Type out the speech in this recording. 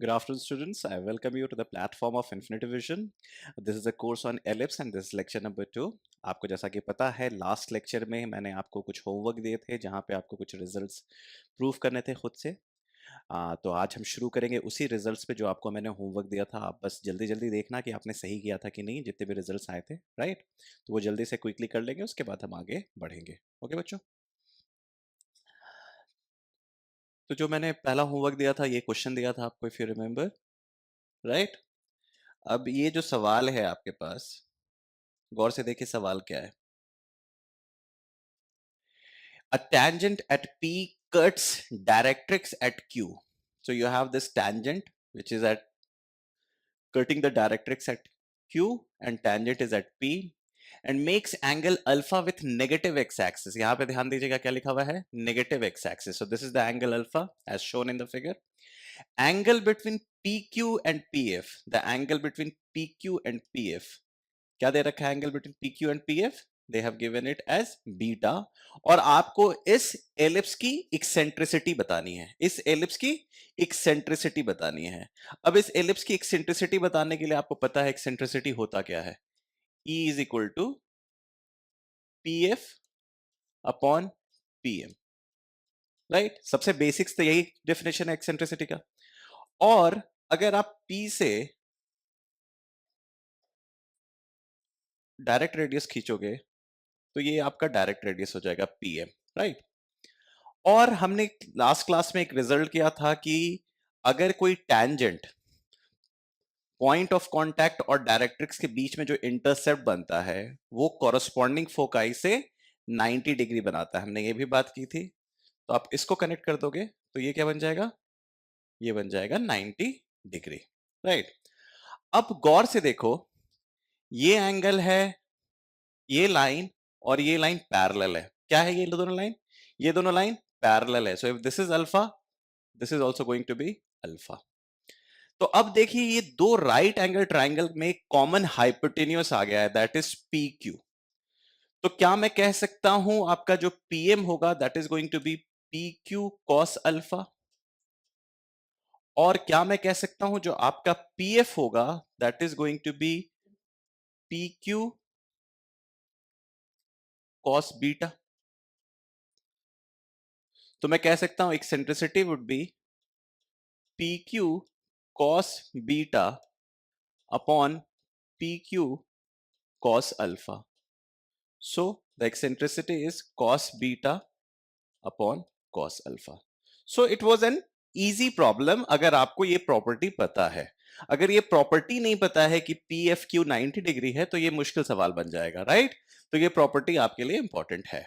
Good afternoon, students. I welcome you to the platform of Infinity Vision. This is a course on ellipse and this is lecture number 2. आपको जैसा कि पता है last lecture में मैंने आपको कुछ होमवर्क दिए थे जहाँ पे आपको कुछ रिजल्ट्स प्रूफ करने थे खुद से। तो आज हम शुरू करेंगे उसी रिजल्ट्स पे जो आपको मैंने होमवर्क दिया था। आप बस जल्दी जल्दी देखना कि आपने सही किया था कि नहीं, जितने भी रिजल्ट्स आए थे, राइट? तो वो जल्दी से क्विकली कर लेंगे, उसके बाद हम आगे बढ़ेंगे। ओके बच्चों, तो जो मैंने पहला होमवर्क दिया था, ये क्वेश्चन दिया था आपको, इफ यू रिमेंबर, राइट? अब ये जो सवाल है आपके पास, गौर से देखिए सवाल क्या है। A tangent at P cuts directrix at Q. So you have this tangent which is at cutting the directrix at Q and tangent is at P and makes angle alpha with negative x-axis. यहाँ पे ध्यान दीजिएगा क्या लिखा हुआ है, negative x-axis. So this is the angle alpha as shown in the figure. Angle between PQ and PF. The angle between PQ and PF. क्या दे रखा है angle between PQ and PF? They have given it as beta. और आपको इस ellipse की eccentricity बतानी है, इस एलिप्स की एक्सेंट्रिसिटी बतानी है। अब इस एलिप्स की एक्सेंट्रिसिटी बताने के लिए आपको पता है एक्सेंट्रिसिटी होता क्या है, E is equal to PF upon PM, right? सबसे बेसिक्स तो यही डेफिनेशन है एक्सेंट्रिसिटी का। और अगर आप P से डायरेक्ट रेडियस खींचोगे तो ये आपका डायरेक्ट रेडियस हो जाएगा PM, राइट? और हमने लास्ट क्लास में एक रिजल्ट किया था कि अगर कोई टैंजेंट पॉइंट ऑफ कांटेक्ट और डायरेक्ट्रिक्स के बीच में जो इंटरसेप्ट बनता है वो कॉरस्पॉन्डिंग फोकाई से 90 डिग्री बनाता है, हमने ये भी बात की थी। तो आप इसको कनेक्ट कर दोगे तो ये क्या बन जाएगा, ये बन जाएगा 90 डिग्री, राइट? अब गौर से देखो, ये एंगल है, ये लाइन और ये लाइन पैरेलल है। क्या है ये दोनों लाइन? ये दोनों लाइन पैरेलल है। So if this is alpha, this is also going to be alpha. तो अब देखिए ये दो राइट एंगल ट्राइंगल में कॉमन हाइपोटेन्यूस आ गया है, दैट इज पी क्यू। तो क्या मैं कह सकता हूं आपका जो पीएम होगा that is going to be P Q cos alpha, और क्या मैं कह सकता हूं जो आपका पीएफ होगा that is going to be P Q cos beta. तो मैं कह सकता हूं eccentricity would be P Q cos beta upon PQ cos alpha. So the eccentricity is cos beta upon cos alpha. So it was an easy problem अगर आपको ये property पता है। अगर ये प्रॉपर्टी नहीं पता है कि PFQ 90 डिग्री है तो ये मुश्किल सवाल बन जाएगा, राइट? तो ये प्रॉपर्टी आपके लिए इंपॉर्टेंट है।